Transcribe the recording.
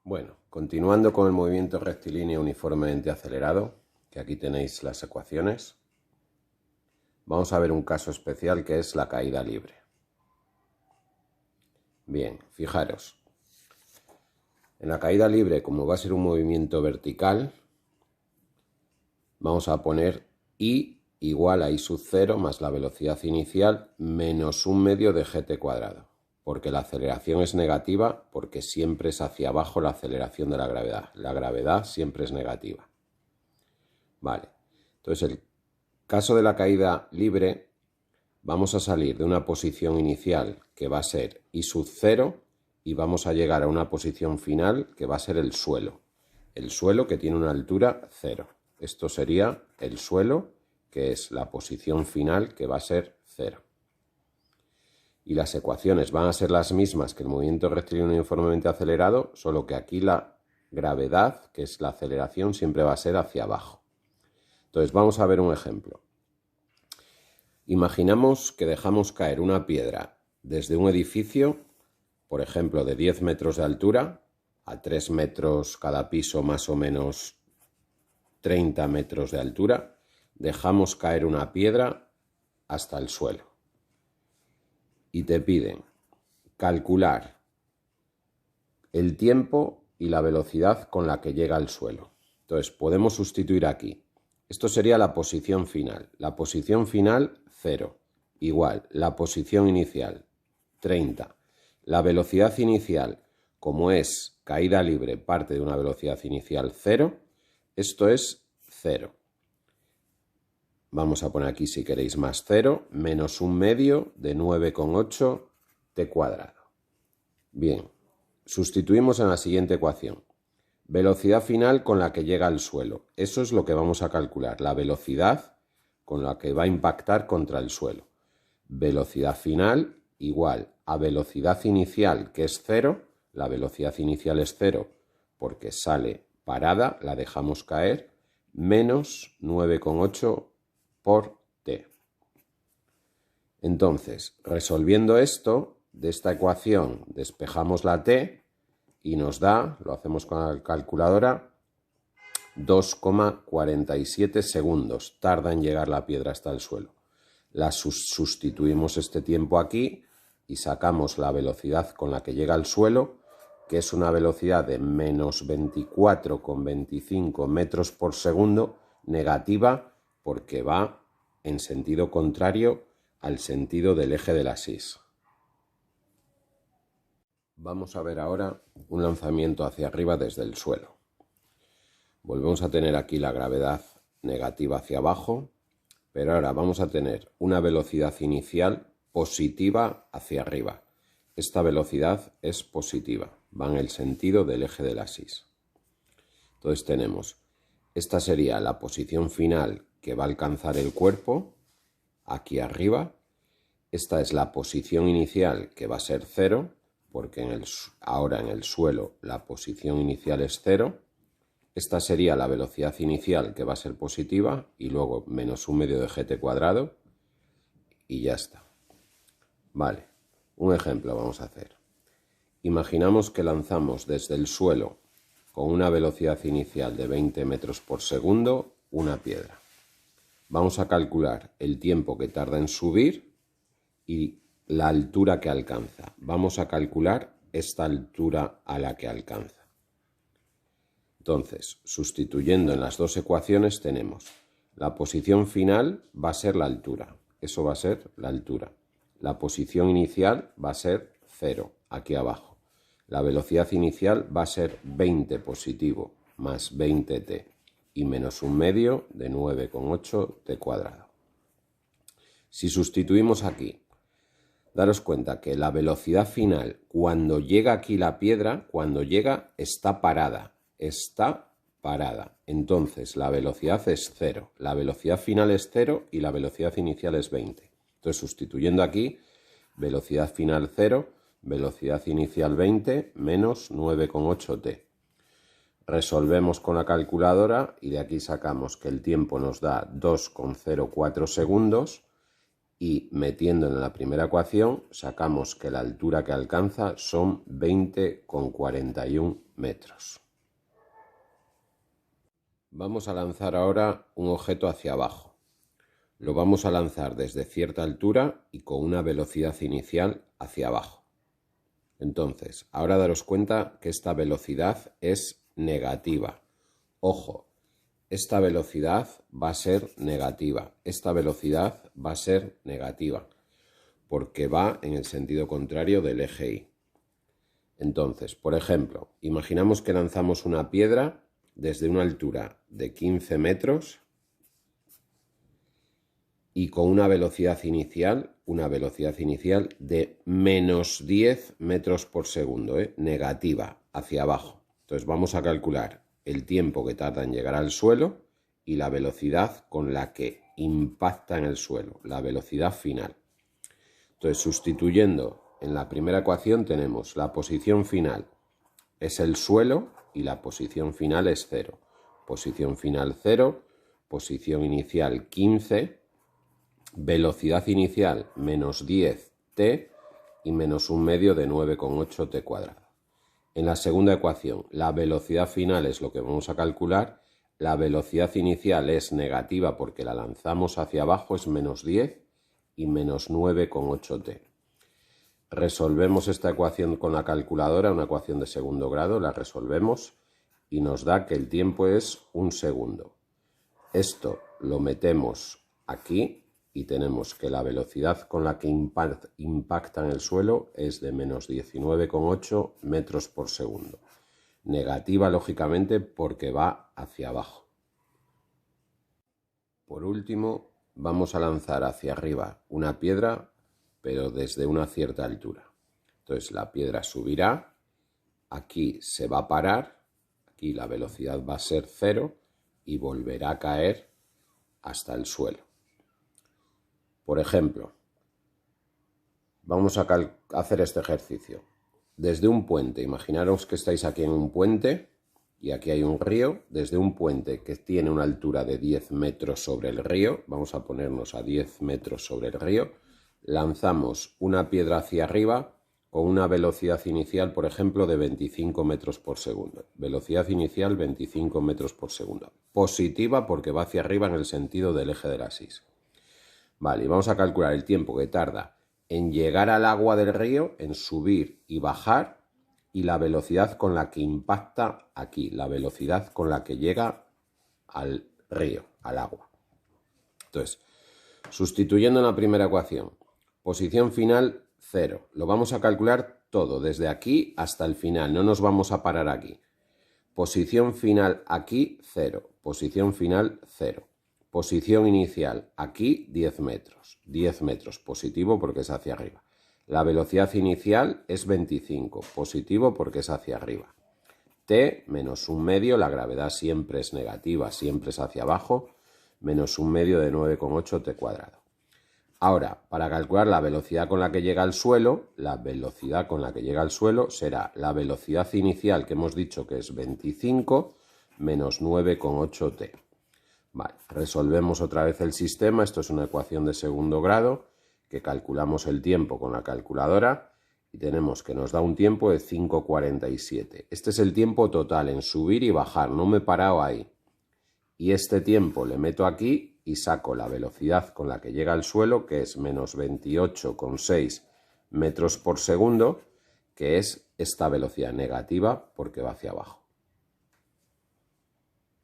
Bueno, continuando con el movimiento rectilíneo uniformemente acelerado, que aquí tenéis las ecuaciones, vamos a ver un caso especial que es la caída libre. Bien, fijaros, en la caída libre, como va a ser un movimiento vertical, vamos a poner I igual a I sub 0 más la velocidad inicial menos 1/2 de gt cuadrado. Porque la aceleración es negativa, porque siempre es hacia abajo la aceleración de la gravedad. La gravedad siempre es negativa. Vale, entonces el caso de la caída libre, vamos a salir de una posición inicial que va a ser I sub 0 y vamos a llegar a una posición final que va a ser el suelo. El suelo que tiene una altura 0. Esto sería el suelo, que es la posición final que va a ser 0. Y las ecuaciones van a ser las mismas que el movimiento rectilíneo uniformemente acelerado, solo que aquí la gravedad, que es la aceleración, siempre va a ser hacia abajo. Entonces vamos a ver un ejemplo. Imaginamos que dejamos caer una piedra desde un edificio, por ejemplo, de 10 metros de altura, a 3 metros cada piso, más o menos 30 metros de altura, dejamos caer una piedra hasta el suelo. Y te piden calcular el tiempo y la velocidad con la que llega al suelo. Entonces podemos sustituir aquí. Esto sería la posición final. La posición final 0, igual la posición inicial 30. La velocidad inicial, como es caída libre, parte de una velocidad inicial 0, esto es 0. Vamos a poner aquí, si queréis, más 0, menos 1/2 de 9,8 t cuadrado. Bien, sustituimos en la siguiente ecuación. Velocidad final con la que llega al suelo. Eso es lo que vamos a calcular, la velocidad con la que va a impactar contra el suelo. Velocidad final igual a velocidad inicial, que es 0. La velocidad inicial es 0 porque sale parada, la dejamos caer, menos 9,8 por t. Entonces, resolviendo esto, de esta ecuación despejamos la t y nos da, lo hacemos con la calculadora, 2,47 segundos tarda en llegar la piedra hasta el suelo. Sustituimos este tiempo aquí y sacamos la velocidad con la que llega al suelo, que es una velocidad de menos 24,25 metros por segundo, negativa, porque va en sentido contrario al sentido del eje de la axis. Vamos a ver ahora un lanzamiento hacia arriba desde el suelo. Volvemos a tener aquí la gravedad negativa hacia abajo, pero ahora vamos a tener una velocidad inicial positiva hacia arriba. Esta velocidad es positiva, va en el sentido del eje de la axis. Entonces tenemos, esta sería la posición final que va a alcanzar el cuerpo, aquí arriba. Esta es la posición inicial, que va a ser 0, porque ahora en el suelo la posición inicial es 0. Esta sería la velocidad inicial, que va a ser positiva, y luego menos 1/2 de gt cuadrado, y ya está. Vale, un ejemplo vamos a hacer. Imaginamos que lanzamos desde el suelo con una velocidad inicial de 20 metros por segundo una piedra. Vamos a calcular el tiempo que tarda en subir y la altura que alcanza. Vamos a calcular esta altura a la que alcanza. Entonces, sustituyendo en las dos ecuaciones tenemos la posición final va a ser la altura. Eso va a ser la altura. La posición inicial va a ser 0, aquí abajo. La velocidad inicial va a ser 20 positivo más 20t y menos 1/2 de 9,8 t cuadrado. Si sustituimos aquí, daros cuenta que la velocidad final, cuando llega aquí la piedra, cuando llega, está parada. Está parada. Entonces, la velocidad es 0. La velocidad final es 0 y la velocidad inicial es 20. Entonces, sustituyendo aquí, velocidad final 0, velocidad inicial 20, menos 9,8t. Resolvemos con la calculadora y de aquí sacamos que el tiempo nos da 2,04 segundos y metiendo en la primera ecuación sacamos que la altura que alcanza son 20,41 metros. Vamos a lanzar ahora un objeto hacia abajo. Lo vamos a lanzar desde cierta altura y con una velocidad inicial hacia abajo. Entonces, ahora daros cuenta que esta velocidad es negativa. Ojo, esta velocidad va a ser negativa. Esta velocidad va a ser negativa porque va en el sentido contrario del eje Y. Entonces, por ejemplo, imaginamos que lanzamos una piedra desde una altura de 15 metros y con una velocidad inicial de menos 10 metros por segundo, negativa, hacia abajo. Entonces vamos a calcular el tiempo que tarda en llegar al suelo y la velocidad con la que impacta en el suelo, la velocidad final. Entonces, sustituyendo en la primera ecuación tenemos la posición final es el suelo y la posición final es 0. Posición final 0, posición inicial 15, velocidad inicial menos 10t y menos un medio de 9,8 t cuadrado. En la segunda ecuación, la velocidad final es lo que vamos a calcular. La velocidad inicial es negativa porque la lanzamos hacia abajo, es menos 10 y menos 9,8 t. Resolvemos esta ecuación con la calculadora, una ecuación de segundo grado, la resolvemos y nos da que el tiempo es 1 segundo. Esto lo metemos aquí y tenemos que la velocidad con la que impacta en el suelo es de menos 19,8 metros por segundo. Negativa, lógicamente, porque va hacia abajo. Por último, vamos a lanzar hacia arriba una piedra, pero desde una cierta altura. Entonces la piedra subirá, aquí se va a parar, aquí la velocidad va a ser 0 y volverá a caer hasta el suelo. Por ejemplo, vamos a hacer este ejercicio. Desde un puente, imaginaros que estáis aquí en un puente y aquí hay un río. Desde un puente que tiene una altura de 10 metros sobre el río, vamos a ponernos a 10 metros sobre el río, lanzamos una piedra hacia arriba con una velocidad inicial, por ejemplo, de 25 metros por segundo. Velocidad inicial 25 metros por segundo. Positiva porque va hacia arriba en el sentido del eje de la axis. Vale, y vamos a calcular el tiempo que tarda en llegar al agua del río, en subir y bajar, y la velocidad con la que impacta aquí, la velocidad con la que llega al río, al agua. Entonces, sustituyendo en la primera ecuación, posición final 0. Lo vamos a calcular todo, desde aquí hasta el final, no nos vamos a parar aquí. Posición final aquí 0, posición final 0. Posición inicial aquí 10 metros. 10 metros, positivo porque es hacia arriba. La velocidad inicial es 25, positivo porque es hacia arriba. T menos un medio, la gravedad siempre es negativa, siempre es hacia abajo, menos un medio de 9,8 t cuadrado. Ahora, para calcular la velocidad con la que llega al suelo, la velocidad con la que llega al suelo será la velocidad inicial que hemos dicho que es 25 menos 9,8 t. Vale, resolvemos otra vez el sistema. Esto es una ecuación de segundo grado que calculamos el tiempo con la calculadora y tenemos que nos da un tiempo de 5,47. Este es el tiempo total en subir y bajar, no me he parado ahí. Y este tiempo le meto aquí y saco la velocidad con la que llega al suelo, que es menos 28,6 metros por segundo, que es esta velocidad negativa porque va hacia abajo.